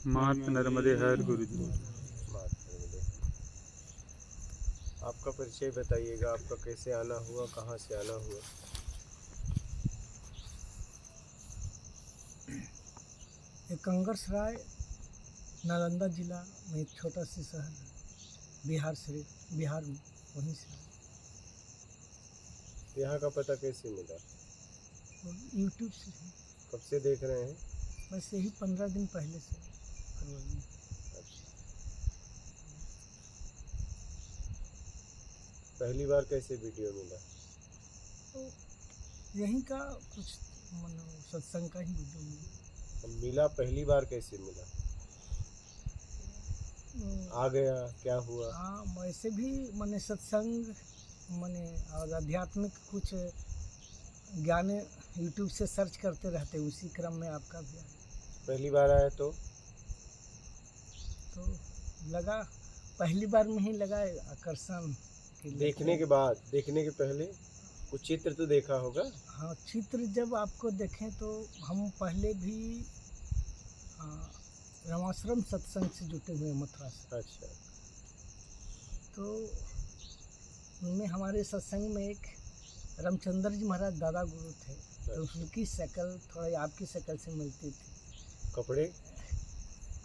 मात नर्मदे हर गुरुजी। बात करेंगे। आपका परिचय बताइएगा, आपका कैसे आना हुआ, कहाँ से आना हुआ? ये कंगरसराय नालंदा जिला में एक छोटा सा शहर है, बिहार में, वहीं से आए। यहाँ का पता कैसे मिला? यूट्यूब से ही। कब से देख रहे हैं? बस यही 15 दिन पहले से, फरवरी में। अच्छा, पहली बार कैसे वीडियो मिला? तो यहीं का कुछ सत्संग का ही वीडियो मिला। मिला पहली बार कैसे मिला? आ गया, क्या हुआ? हाँ, वैसे भी मैंने सत्संग मैंने और आध्यात्मिक कुछ ज्ञान यूट्यूब से सर्च करते रहते, उसी क्रम में आपका भी आया। पहली बार आया तो लगा, पहली बार में ही लगा आकर्षण। देखने के बाद, देखने के पहले कुछ चित्र तो देखा होगा? हाँ, चित्र जब आपको देखें तो हम पहले भी रमाश्रम सत्संग से जुटे हुए मथुरा से। अच्छा, तो उनमें हमारे सत्संग में एक रामचंद्र जी महाराज दादा गुरु थे, तो उनकी शक्ल थोड़ा आपकी शक्ल से मिलती थी। कपड़े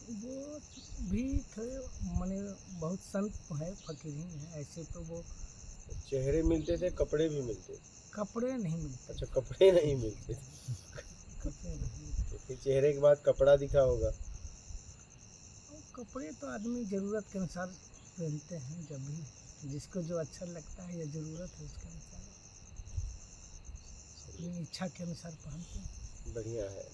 वो भी थे, माने बहुत संत है, फकीर ही है ऐसे, तो वो चेहरे मिलते थे, कपड़े भी मिलते थे? कपड़े नहीं मिलते। अच्छा, कपड़े नहीं मिलते थे। कपड़े नहीं मिलते। तो फिर चेहरे के बाद कपड़ा दिखा होगा? कपड़े तो आदमी ज़रूरत के अनुसार पहनते हैं, जब भी जिसको जो अच्छा लगता है या ज़रूरत है उसके अनुसार, अपनी इच्छा के अनुसार पहनते हैं। बढ़िया है।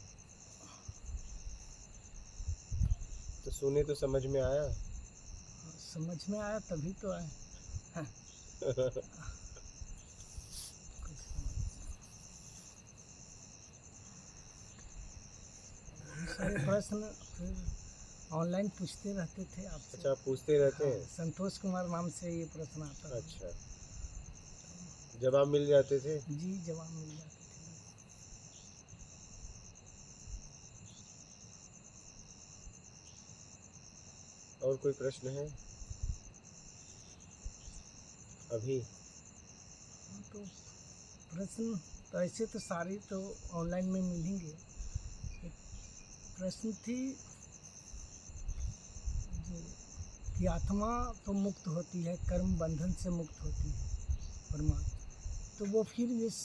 तो सुने तो समझ में आया? समझ में आया तभी तो आए। सारे प्रश्न फिर ऑनलाइन पूछते रहते थे आपसे। अच्छा, पूछते रहते हैं? संतोष कुमार नाम से ये प्रश्न आता था। अच्छा, जवाब मिल जाते थे? जी, जवाब मिल जाते थे। और कोई प्रश्न है अभी? तो प्रश्न तो ऐसे तो सारे तो ऑनलाइन में मिलेंगे। एक प्रश्न थी जो कि आत्मा तो मुक्त होती है, कर्म बंधन से मुक्त होती है परमात्मा, तो वो फिर इस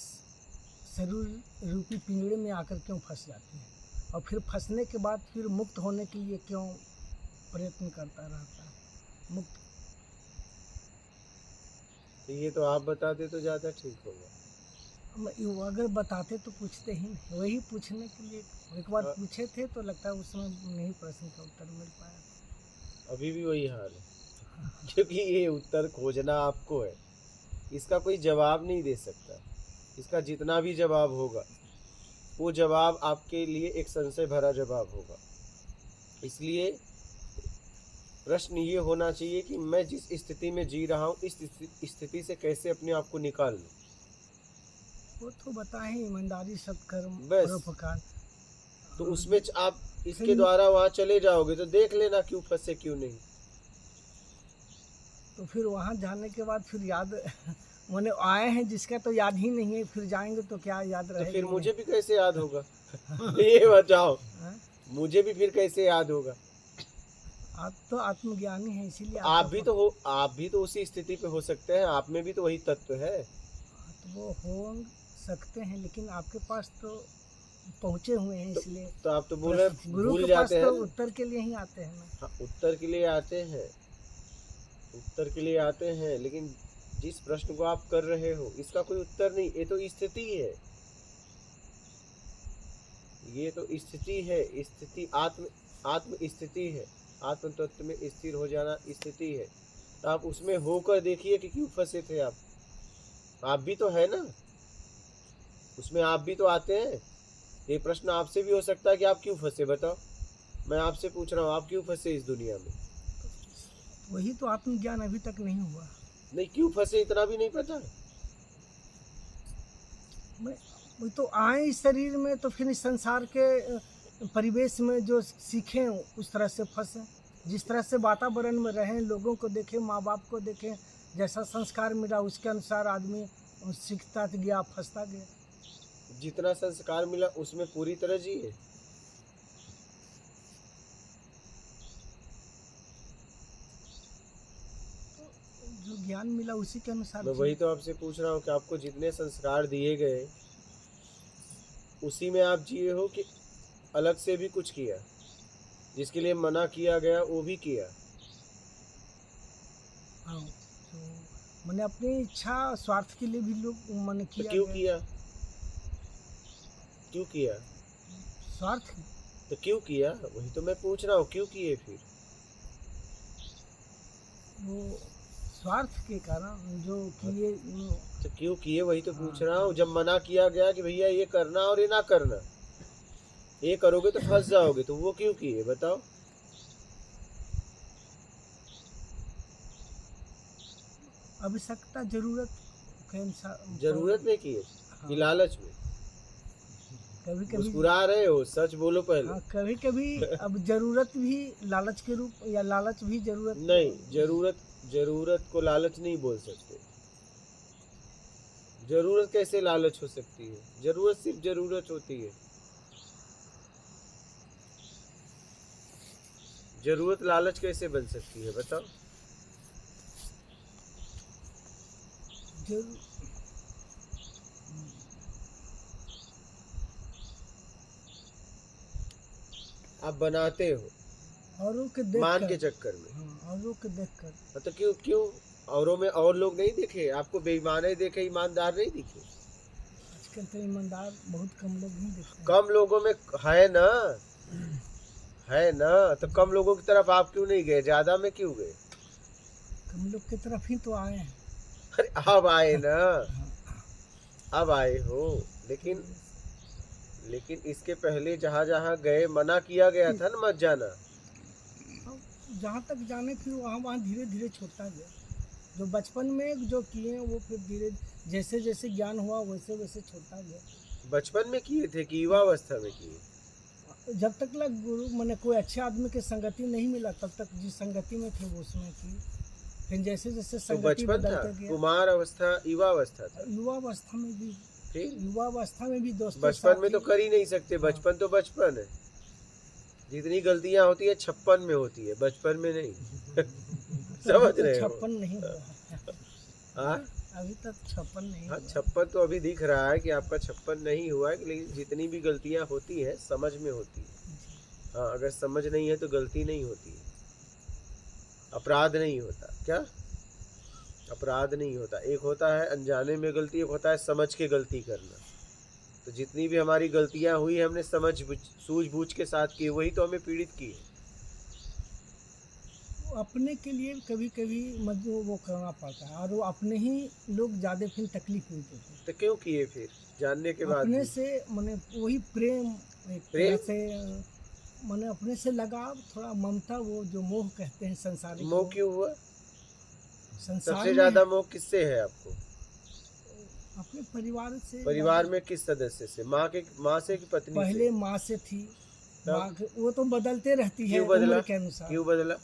शरीर रूपी पिंजड़े में आकर क्यों फंस जाती है, और फिर फंसने के बाद फिर मुक्त होने के लिए क्यों प्रयत्न करता रहता है? मुक्त ये तो आप बताते तो ज़्यादा ठीक होगा। अगर बताते तो पूछते ही नहीं, वही पूछने के लिए एक बार पूछे थे तो लगता है उसमें नहीं प्रश्न का उत्तर मिल पाया। अभी भी वही हाल है, क्योंकि ये उत्तर खोजना आपको है, इसका कोई जवाब नहीं दे सकता। इसका जितना भी जवाब होगा वो जवाब आपके लिए एक संशय भरा जवाब होगा। इसलिए प्रश्न ये होना चाहिए कि मैं जिस स्थिति में जी रहा हूँ, इस स्थिति से कैसे अपने आप को निकाल लूँ। वो तो बताएं, ईमानदारी, सत्कर्म, बस। परोपकार। तो उसमें आप इसके द्वारा वहाँ चले जाओगे तो देख लेना क्यों फंसे क्यों नहीं। तो फिर वहाँ जाने के बाद फिर याद मैंने आए हैं जिसका तो याद ही नहीं है, फिर जाएंगे तो क्या याद रहेगा? तो फिर मुझे भी कैसे याद होगा? ये बताओ, मुझे भी फिर कैसे याद होगा? आप तो आत्मज्ञानी हैं, इसीलिए आप भी तो उसी स्थिति पे हो सकते हैं, आप में भी तो वही तत्व है। तो वो हो सकते हैं, लेकिन आपके पास तो पहुँचे हुए हैं, इसलिए तो आप तो बोले गुरु भूल के पास जाते हैं। तो उत्तर के लिए ही आते हैं ना। हाँ, उत्तर के लिए आते हैं, उत्तर के लिए आते हैं, लेकिन जिस प्रश्न को आप कर रहे हो इसका कोई उत्तर नहीं, ये तो स्थिति है, ये तो स्थिति है, स्थिति आत्म स्थिति है, आत्म तत्व में स्थिर हो जाना स्थिति है। तो आप उसमें होकर देखिए कि क्यों फंसे थे आप भी तो है ना, उसमें आप भी तो आते हैं। ये प्रश्न आपसे भी हो सकता है कि आप क्यों फंसे, बताओ। मैं आपसे पूछ रहा हूँ, आप क्यों फंसे इस दुनिया में? वही तो आत्मज्ञान अभी तक नहीं हुआ। नहीं, क्यों फंसे इतना भी नहीं पता? वो तो आए इस शरीर में, तो फिर इस संसार के परिवेश में जो सीखें उस तरह से फंसें, जिस तरह से वातावरण में रहें, लोगों को देखें, माँ बाप को देखें, जैसा संस्कार मिला उसके अनुसार आदमी सीखता गया, फंसता गया। जितना संस्कार मिला उसमें पूरी तरह जिए। जो ज्ञान मिला उसी के अनुसार मैं वही तो आपसे पूछ रहा हूँ कि आपको जितने संस्कार दिए गए उसी में आप जिए हो कि अलग से भी कुछ किया, जिसके लिए मना किया गया वो भी किया? हाँ, तो मैंने अपनी इच्छा स्वार्थ के लिए भी लोग मन तो किया क्यों गया। किया? क्यों किया? स्वार्थ, तो क्यों किया? वही तो मैं पूछ रहा हूँ, क्यों किए फिर? वो स्वार्थ के कारण जो किए। तो क्यों किए वही तो पूछ रहा हूँ। जब मना किया गया कि भैया ये करना और ये ना करना, ये करोगे तो फंस जाओगे, तो वो क्यों किए बताओ? आवश्यकता जरूरत के अनुसार। जरूरत में किए हाँ, कि लालच में? कभी कभी। मुस्कुरा रहे हो, सच बोलो पहले। हाँ, कभी कभी अब जरूरत भी लालच के रूप, या लालच भी जरूरत। नहीं, जरूरत को लालच नहीं बोल सकते। जरूरत कैसे लालच हो सकती है? जरूरत सिर्फ जरूरत होती है। जरूरत लालच कैसे बन सकती है बताओ? जरूर, आप बनाते हो औरों के देख मान कर। के चक्कर में। हाँ, औरों के देख कर। मतलब क्यों क्यों? औरों में और लोग नहीं दिखे आपको? बेईमान ही देखे, ईमानदार नहीं दिखे? आजकल तो ईमानदार बहुत कम लोग ही दिखते हैं। कम लोगों में है ना, है ना। तो कम लोगों की तरफ आप क्यों नहीं गए? ज्यादा में क्यों गए? कम लोग की तरफ ही तो आए हैं। अरे अब आए ना, हाँ, अब आए हो। लेकिन इसके पहले जहाँ जहाँ गए मना किया गया था ना, मत जाना। अब जहाँ तक जाने फिर वहाँ वहाँ धीरे धीरे छोड़ता गया। जो बचपन में जो किए हैं वो फिर धीरे जैसे जैसे ज्ञान हुआ वैसे वैसे छोड़ता गया। बचपन में किए थे कि युवावस्था में किए? जब तक लग गुरु मैंने कोई अच्छे आदमी की संगति नहीं मिला तब तक जिस संगति में थे वो उसमें की। फिर जैसे जैसे तो संगति बचपन था, बदलते गया। कुमार अवस्था, युवावस्था था। युवावस्था में भी, फिर युवावस्था में भी दोस्तों बचपन में तो साथी। कर ही नहीं सकते। बचपन तो बचपन है। जितनी गलतियां होती है 56 में होती है, बचपन में नहीं। समझ तो रहे हो? 56 नहीं हुआ है। हाँ, अभी तक 56 नहीं हाँ, हुआ। 56 तो अभी दिख रहा है कि आपका 56 नहीं हुआ है, लेकिन जितनी भी गलतियां होती है समझ में होती है। हाँ, अगर समझ नहीं है तो गलती नहीं होती है, अपराध नहीं होता। क्या? अपराध नहीं होता। एक होता है अनजाने में गलती, एक होता है समझ के गलती करना। तो जितनी भी हमारी गलतियां हुई हमने सूझबूझ के साथ की, वही तो हमें पीड़ित की है। अपने के लिए कभी कभी मजबूर वो करना पड़ता है और वो अपने ही लोग ज़्यादा फिर तकलीफ नहीं देते। तो क्यों किए फिर जानने के बाद अपने भी? से मैंने वही प्रेम, एक प्रेम? तरह से मैंने अपने से लगाव, थोड़ा ममता, वो जो मोह कहते हैं संसारिक मोह क्यों हुआ? संसार सबसे में ज्यादा मोह किससे है आपको? अपने परिवार से। परिवार में किस सदस्य से? माँ से कि पत्नी पहले से? माँ से थी। तब? माँ वो तो बदलते रहती है क्यों बदला? उम्र के अनुसार। क्यों बदला?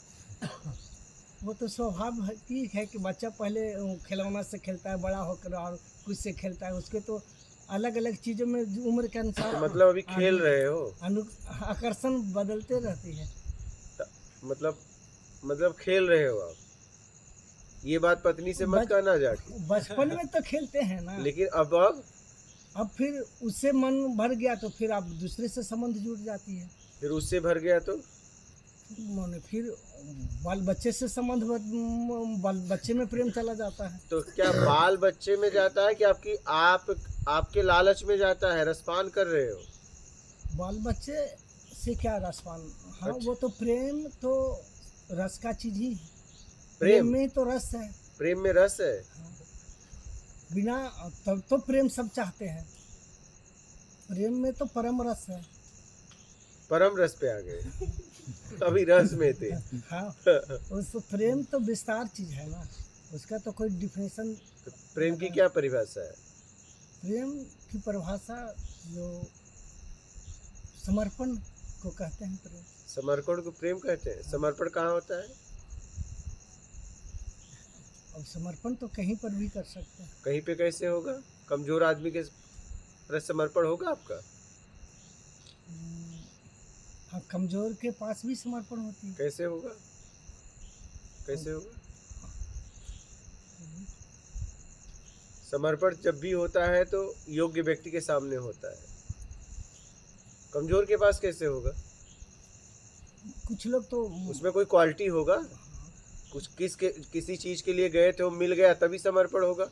वो तो स्वाभाविक है कि बच्चा पहले खिलौना से खेलता है, बड़ा होकर और कुछ से खेलता है, उसके तो अलग अलग चीज़ों में उम्र के अनुसार तो मतलब अभी खेल रहे हो? आकर्षण बदलते रहती है। मतलब खेल रहे हो आप? ये बात पत्नी से मत कहना जाके। बचपन में तो खेलते हैं ना। लेकिन अब फिर उससे मन भर गया तो फिर अब दूसरे से संबंध जुड़ जाती है। फिर उससे भर गया तो माने फिर बाल बच्चे से संबंध बाल बच्चे में प्रेम चला जाता है। तो क्या बाल बच्चे में जाता है कि आपके लालच में जाता है? रसपान कर रहे हो? बाल बच्चे से क्या रसपान? हाँ, अच्छा। वो तो प्रेम तो रस का चीज ही है। प्रेम में तो रस है। प्रेम में रस है। बिना तब तो प्रेम सब चाहते हैं। प्रेम में तो परम रस है। परम रस पे आ गए। अभी रस में थे। हाँ, उस प्रेम तो विस्तार चीज है ना, उसका तो कोई डिफिनेशन। तो प्रेम की क्या परिभाषा है? प्रेम की परिभाषा जो समर्पण उसको कहते हैं प्रेम। समर्पण को प्रेम कहते हैं। समर्पण कहाँ होता है? और समर्पण तो कहीं पर भी कर सकते हैं। कहीं पे कैसे होगा? कमजोर आदमी के प्रति समर्पण होगा आपका? हाँ, कमजोर के पास भी समर्पण होती है। कैसे होगा? कैसे होगा? समर्पण जब भी होता है तो योग्य व्यक्ति के सामने होता है। कमजोर के पास कैसे होगा? कुछ लोग तो उसमें कोई क्वालिटी होगा। कुछ किसी चीज के लिए गए थे, वो मिल गया तभी समर्पण होगा।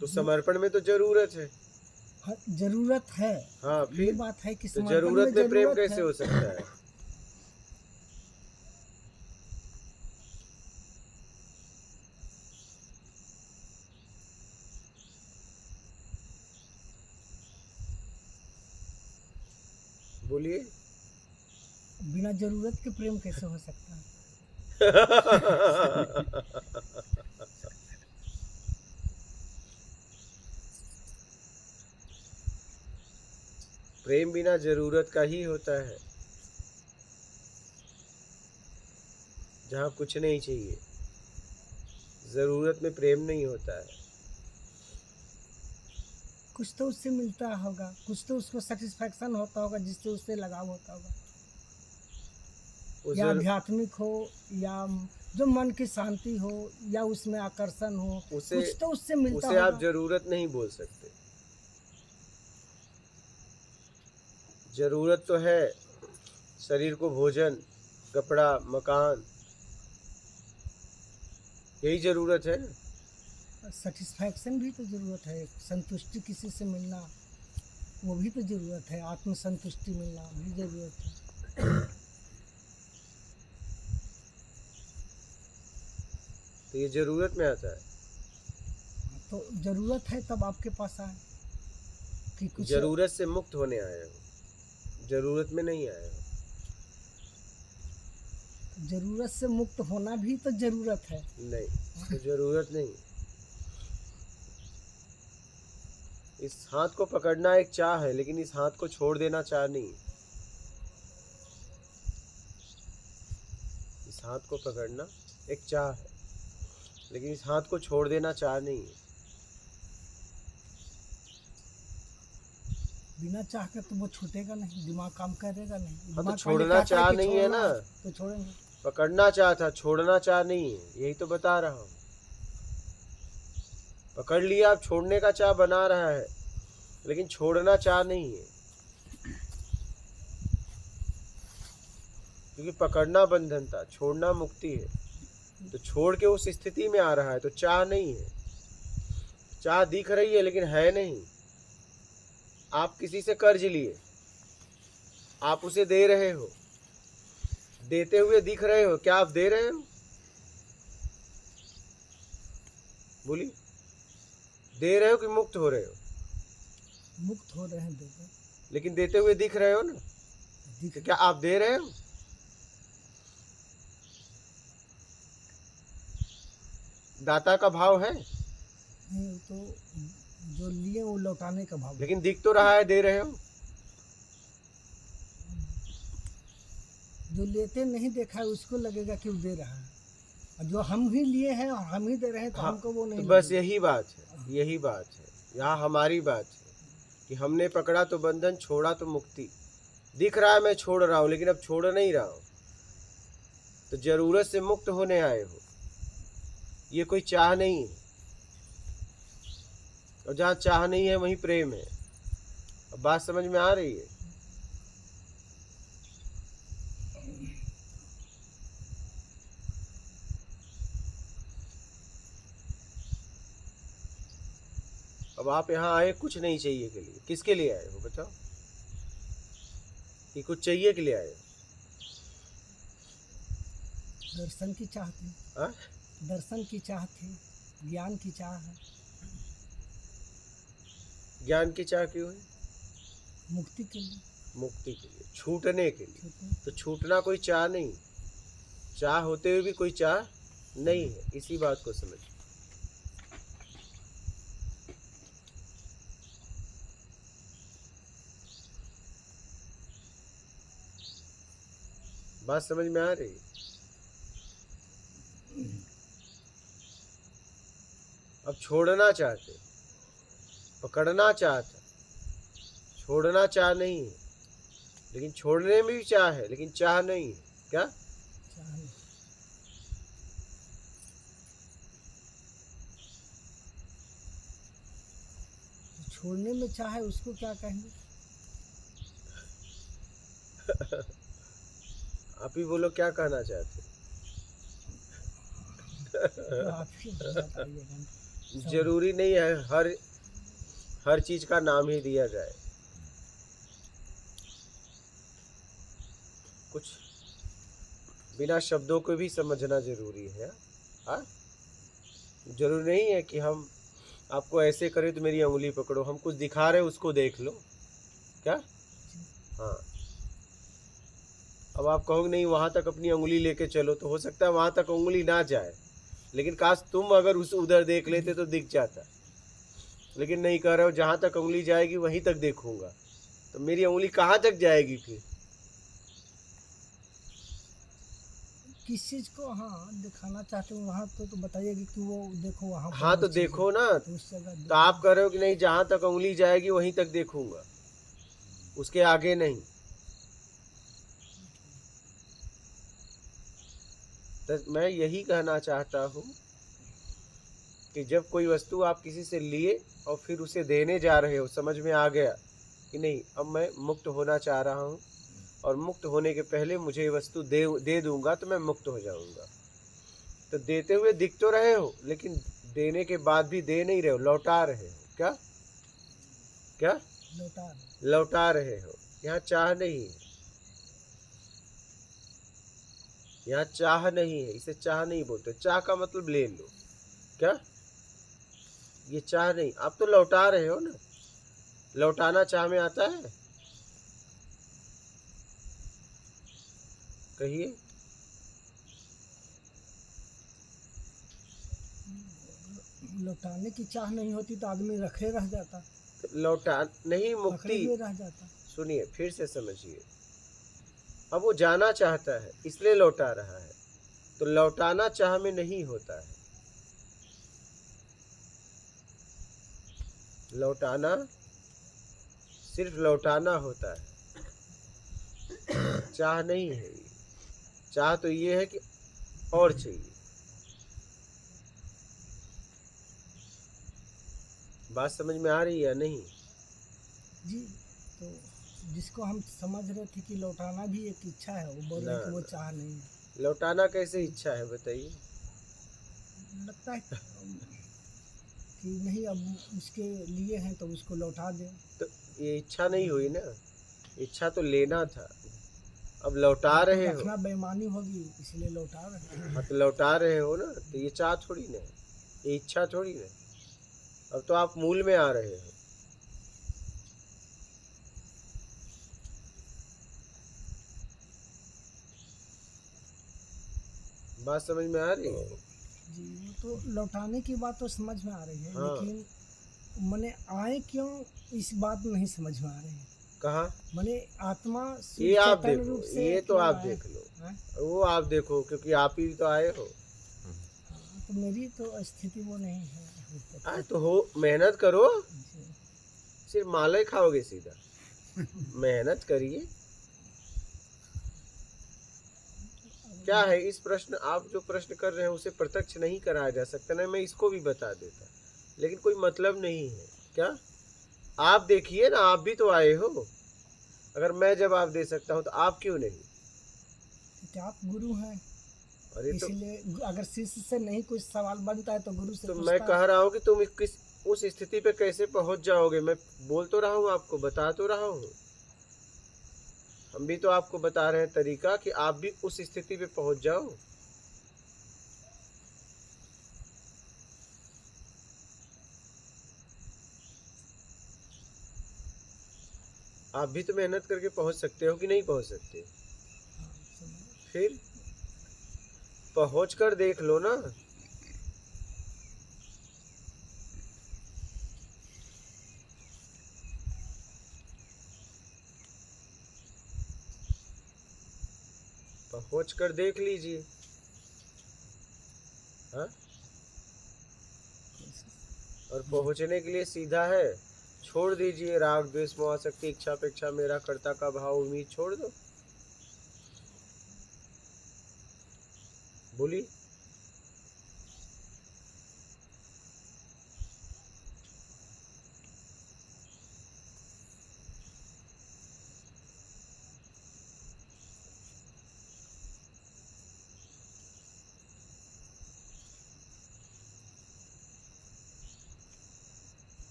तो समर्पण में तो जरूरत है। हाँ, जरूरत है। हाँ, ये फिर बात है कि तो समर्पण जरूरत में प्रेम जरूरत कैसे है। हो सकता है? बोलिए। बिना जरूरत के प्रेम कैसे हो सकता है? प्रेम बिना जरूरत का ही होता है। जहाँ कुछ नहीं चाहिए, जरूरत में प्रेम नहीं होता है। कुछ तो उससे मिलता होगा, कुछ तो उसको सेटिस्फैक्शन होता होगा, जिससे उससे लगाव होता होगा, या आध्यात्मिक हो, या जो मन की शांति हो, या उसमें आकर्षण हो, कुछ तो उससे मिलता उसे होगा। आप जरूरत नहीं बोल सकते। जरूरत तो है शरीर को भोजन, कपड़ा, मकान, यही जरूरत है। सेटिस्फैक्शन भी तो जरूरत है। संतुष्टि किसी से मिलना, वो भी तो जरूरत है। आत्म संतुष्टि मिलना भी जरूरत है। तो ये जरूरत में आता है। तो जरूरत है तब आपके पास आए कि कुछ जरूरत से मुक्त होने आए हो, जरूरत में नहीं आए हो। जरूरत से मुक्त होना भी तो जरूरत है। नहीं, तो जरूरत नहीं। इस हाथ को पकड़ना एक चाह है, लेकिन इस हाथ को छोड़ देना चाह नहीं। इस हाथ को पकड़ना एक चाह है, लेकिन इस हाथ को छोड़ देना चाह नहीं है। बिना चाह के तो वो छूटेगा नहीं, दिमाग काम करेगा नहीं। हाँ, तो दिमाग छोड़ना पहले कहता चाह कि नहीं है छोड़ना ना। तो छोड़ेंगे। पकड़ना चाह था, छोड़ना चाह नहीं है, यही तो बता रहा हूँ। पकड़ लिया, आप छोड़ने का चाह बना रहा है, लेकिन छोड़ना चाह नहीं है। क्योंकि पकड़ना बंधन था, छोड़ना मुक्ति है। तो छोड़ के उस स्थिति में आ रहा है, तो चाह नहीं है। चाह दिख रही है लेकिन है नहीं। आप किसी से कर्ज लिए, आप उसे दे रहे हो, देते हुए दिख रहे हो, क्या आप दे रहे हो? बोलिए, दे रहे हो कि मुक्त हो रहे हो? मुक्त हो रहे हैं, देते लेकिन देते हुए दिख रहे हो ना, तो क्या आप दे रहे हो? दाता का भाव है, नहीं, तो जो लिए वो लौटाने का भाव। लेकिन दिख तो रहा है दे रहे हो। जो लेते नहीं देखा है उसको लगेगा कि वो दे रहा है, और जो हम ही लिए हैं और हम ही दे रहे हैं तो हाँ, हमको वो नहीं तो बस लगेगा। यही बात है, यही बात है। यहाँ हमारी बात है कि हमने पकड़ा तो बंधन, छोड़ा तो मुक्ति। दिख रहा है मैं छोड़ रहा हूँ, लेकिन अब छोड़ नहीं रहा हूँ। तो जरूरत से मुक्त होने आए हो, ये कोई चाह नहीं है। और जहाँ चाह नहीं है वहीं प्रेम है। अब बात समझ में आ रही है? अब आप यहाँ आए कुछ नहीं चाहिए के लिए, किसके लिए आए हो बताओ? कि कुछ चाहिए के लिए आए हो? दर्शन की चाह थी। हाँ? दर्शन की चाह थी, ज्ञान की चाह है। ज्ञान की चाह क्यों है? मुक्ति के लिए। मुक्ति के लिए, छूटने के लिए। ठीक है। तो छूटना कोई चाह नहीं, चाह होते हुए भी कोई चाह नहीं है। इसी बात को समझ। बात समझ में आ रही? अब छोड़ना चाहते, पकड़ना चाहता, छोड़ना चाह नहीं है, लेकिन छोड़ने में भी चाह है, लेकिन चाह नहीं है। क्या? चाहे छोड़ने में चाहे उसको क्या कहेंगे? आप ही बोलो क्या कहना चाहते तो आप ही बताइएगा। हो? जरूरी नहीं है हर चीज का नाम ही दिया जाए। कुछ बिना शब्दों को भी समझना जरूरी है। हाँ, जरूरी नहीं है कि हम आपको ऐसे करें तो मेरी उंगली पकड़ो, हम कुछ दिखा रहे उसको देख लो। क्या? हाँ। अब आप कहोगे नहीं वहां तक अपनी उंगली लेके चलो, तो हो सकता है वहां तक उंगली ना जाए, लेकिन काश तुम अगर उस उधर देख लेते तो दिख जाता। लेकिन नहीं कह रहे हो जहां तक उंगली जाएगी वहीं तक देखूंगा, तो मेरी उंगली कहाँ तक जाएगी फिर? किस चीज को हाँ दिखाना चाहते हो वहाँ तो बताइएगा कि वो देखो वहाँ पर हाँ वो तो चीज़ है, देखो ना, तो उस जगह तो आप कह रहे हो कि नहीं जहां तक उंगली जाएगी वहीं तक देखूंगा, उसके आगे नहीं। तो मैं यही कहना चाहता हूँ कि जब कोई वस्तु आप किसी से लिए और फिर उसे देने जा रहे हो, समझ में आ गया कि नहीं अब मैं मुक्त होना चाह रहा हूँ और मुक्त होने के पहले मुझे ये वस्तु दे दूंगा तो मैं मुक्त हो जाऊंगा, तो देते हुए दिख तो रहे हो, लेकिन देने के बाद भी दे नहीं रहे हो, लौटा रहे हो। क्या? क्या? लौटा लौटा रहे हो। यहाँ चाह नहीं है, यहाँ चाह नहीं है, इसे चाह नहीं बोलते। चाह का मतलब ले लो। क्या? ये चाह नहीं, आप तो लौटा रहे हो ना। लौटाना चाह में आता है? कहिए। लौटाने की चाह नहीं होती तो आदमी रखे रह जाता, तो लौटा नहीं, पकड़े मुक्ति। हुए रह जाता। सुनिए फिर से समझिए, अब वो जाना चाहता है इसलिए लौटा रहा है, तो लौटाना चाह में नहीं होता है। लौटाना सिर्फ लौटाना होता है, चाह नहीं है ये। चाह तो ये है कि और चाहिए। बात समझ में आ रही है या नहीं? जी, तो जिसको हम समझ रहे थे कि लौटाना भी एक इच्छा है, वो बोल ना रहे कि वो ना, चाह नहीं है। लौटाना कैसे इच्छा है बताइए? लगता है कि नहीं अब उसके लिए हैं तो उसको लौटा दें। तो ये इच्छा नहीं हुई ना, इच्छा तो लेना था, अब लौटा हाँ, तो रहे हो। रखना बेईमानी होगी इसलिए लौटा रहे हैं। हाँ तो लौटा रहे हो ना, तो ये चाह थोड़ी ना है, ये इच्छा थोड़ी ना है। अब तो आप मूल में आ रहे हो। बात समझ में आ रही है? जी, वो तो लौटाने की बात तो समझ में आ रही है, हाँ। लेकिन मने आए क्यों इस बात नहीं समझ में आ रही है। कहाँ? मने आत्मा ये शुद्ध आप चैतन्य रूप देखो, से ये तो क्यों आप आए देख लो, हैं? वो आप देखो, क्योंकि आप ही तो आए हो। हाँ, तो मेरी तो स्थिति वो नहीं है अभी तक। हाँ तो हो, मेहनत करो, जी, सिर्फ माला ही खाओगे सीधा। मेहनत करिए। क्या है इस प्रश्न, आप जो प्रश्न कर रहे हैं उसे प्रत्यक्ष नहीं कराया जा सकता ना, मैं इसको भी बता देता, लेकिन कोई मतलब नहीं है। क्या? आप देखिए ना, आप भी तो आए हो। अगर मैं जवाब दे सकता हूँ तो आप क्यों नहीं? क्योंकि आप गुरु हैं, अरे इसलिए अगर शिष्य से नहीं कुछ सवाल बनता है तो गुरु से तो मैं पूछता कह है। रहा हूँ कि तुम किस उस स्थिति पे कैसे पहुंच जाओगे, मैं बोल तो रहा हूँ, आपको बता तो रहा हूँ। हम भी तो आपको बता रहे हैं तरीका कि आप भी उस स्थिति पे पहुंच जाओ। आप भी तो मेहनत करके पहुंच सकते हो कि नहीं पहुंच सकते? हाँ, समझ। फिर पहुंच कर देख लो ना। पहुँच कर देख लीजिए। हाँ, और पहुँचने के लिए सीधा है, छोड़ दीजिए राग द्वेष मोह आसक्ति इच्छा अपेक्षा मेरा कर्ता का भाव उम्मीद छोड़ दो। बोलिए।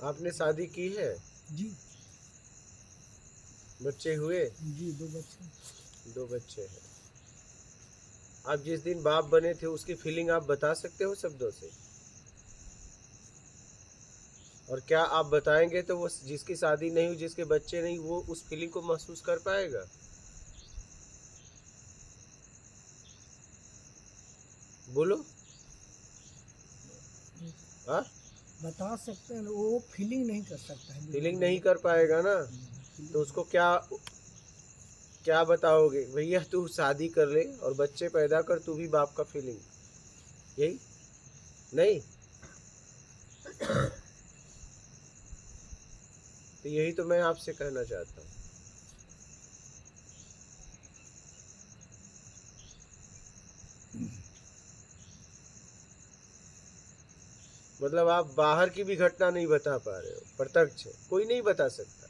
आपने शादी की है? जी बच्चे हुए? जी, 2 बच्चे। 2 बच्चे हैं। आप जिस दिन बाप बने थे उसकी फीलिंग आप बता सकते हो शब्दों से? और क्या आप बताएंगे तो वो जिसकी शादी नहीं हुई, जिसके बच्चे नहीं, वो उस फीलिंग को महसूस कर पाएगा? बोलो। हाँ, बता सकते हैं, वो फीलिंग नहीं कर सकता है। फीलिंग नहीं कर पाएगा ना, तो उसको क्या क्या बताओगे? भैया तू शादी कर ले और बच्चे पैदा कर, तू भी बाप का फीलिंग, यही नहीं? तो यही तो मैं आपसे कहना चाहता हूँ। मतलब आप बाहर की भी घटना नहीं बता पा रहे हो, प्रत्यक्ष है, कोई नहीं बता सकता।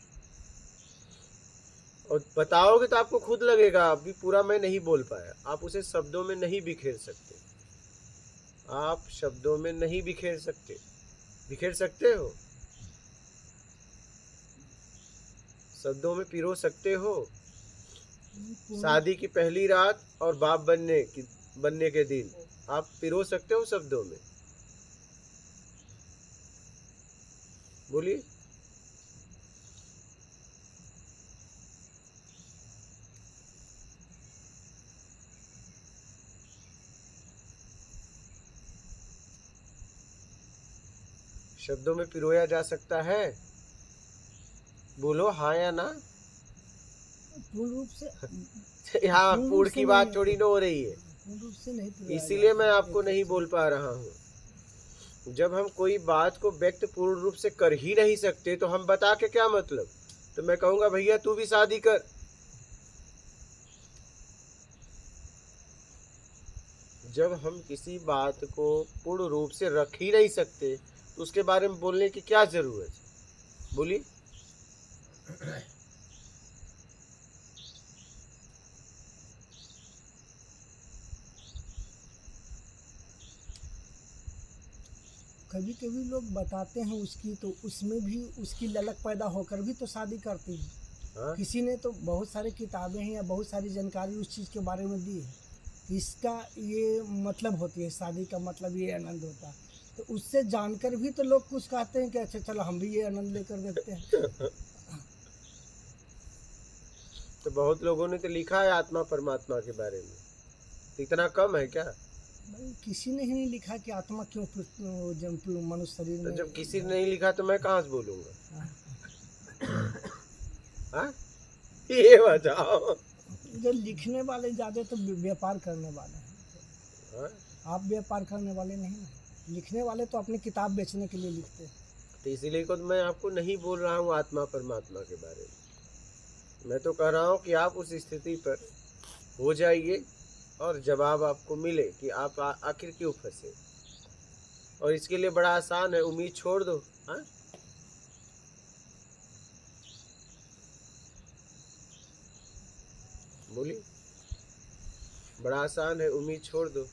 और बताओगे तो आपको खुद लगेगा अभी पूरा मैं नहीं बोल पाया। आप उसे शब्दों में नहीं बिखेर सकते, आप शब्दों में नहीं बिखेर सकते। बिखेर सकते हो? शब्दों में पिरो सकते हो? शादी की पहली रात और बाप बनने के दिन आप पिरो सकते हो शब्दों में? बोलिए। शब्दों में पिरोया जा सकता है? बोलो हाँ या ना। पूर्ण रूप से यहाँ पूर्ण रूप पूर्ण से की बात नहीं, थोड़ी ना हो रही है, पूर्ण रूप से नहीं पिरोया इसीलिए जा मैं सकता। आपको नहीं बोल पा रहा हूँ। जब हम कोई बात को व्यक्त पूर्ण रूप से कर ही नहीं सकते तो हम बता के क्या मतलब? तो मैं कहूँगा भैया तू भी शादी कर। जब हम किसी बात को पूर्ण रूप से रख ही नहीं सकते तो उसके बारे में बोलने की क्या जरूरत है? बोलिए। कभी कभी लोग बताते हैं उसकी, तो उसमें भी उसकी ललक पैदा होकर भी तो शादी करती है। हाँ? किसी ने तो बहुत सारी किताबें हैं या बहुत सारी जानकारी उस चीज़ के बारे में दी है कि इसका ये मतलब होती है, शादी का मतलब ये आनंद होता है। तो उससे जानकर भी तो लोग कुछ कहते हैं कि अच्छा चलो हम भी ये आनंद लेकर देखते हैं। तो बहुत लोगों ने तो लिखा है आत्मा परमात्मा के बारे में, तो इतना कम है क्या? भाई किसी ने ही नहीं लिखा कि आत्मा क्यों मनुष्य शरीर तो में। जब किसी ने नहीं लिखा तो मैं कहाँ से बोलूँगा? हाँ, ये बताओ। जो लिखने वाले ज़्यादा तो व्यापार करने वाले हैं। हाँ? आप व्यापार करने वाले नहीं ना, लिखने वाले तो अपनी किताब बेचने के लिए लिखते हैं। तो इसीलिए तो मैं आपको नहीं बोल रहा हूँ आत्मा परमात्मा के बारे में। मैं तो कह रहा हूँ कि आप उस स्थिति पर हो जाइए और जवाब आपको मिले कि आप आखिर क्यों फंसे। और इसके लिए बड़ा आसान है, उम्मीद छोड़ दो। हाँ, बोलिए। बड़ा आसान है, उम्मीद छोड़ दो।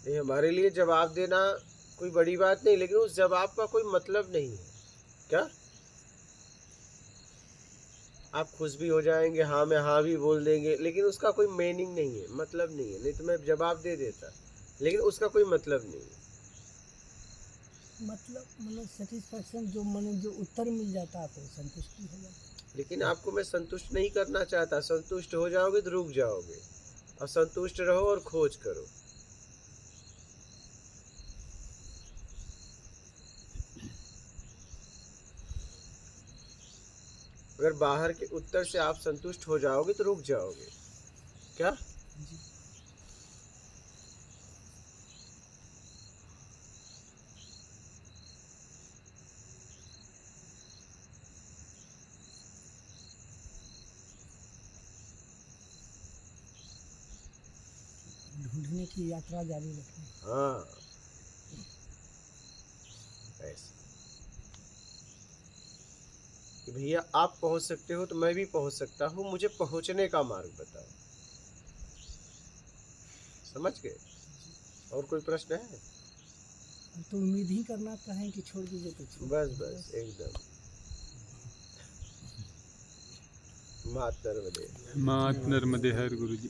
ये हमारे लिए जवाब देना कोई बड़ी बात नहीं, लेकिन उस जवाब का कोई मतलब नहीं है क्या? आप खुश भी हो जाएंगे, हाँ में हाँ भी बोल देंगे, लेकिन उसका कोई मीनिंग नहीं है, मतलब नहीं है। नहीं तो मैं जवाब दे देता, लेकिन उसका कोई मतलब नहीं है। मतलब सेटिस्फैक्शन जो उत्तर मिल जाता है तो संतुष्टि हो जाती है। लेकिन आपको मैं संतुष्ट नहीं करना चाहता। संतुष्ट हो जाओगे तो रुक जाओगे। और संतुष्ट रहो और खोज करो। अगर बाहर के उत्तर से आप संतुष्ट हो जाओगे तो रुक जाओगे। क्या? जी। ढूंढने की यात्रा जारी रखें। हाँ, ऐसे कि भैया आप पहुंच सकते हो तो मैं भी पहुंच सकता हूँ, मुझे पहुंचने का मार्ग बताओ। समझ गए? और कोई प्रश्न है? अब तो उम्मीद ही करना कहें कि छोड़ दीजिए तो छोड़ बस दीजिए। बस एकदम। मात नर्मदे। मात नर्मदे हर गुरु जी।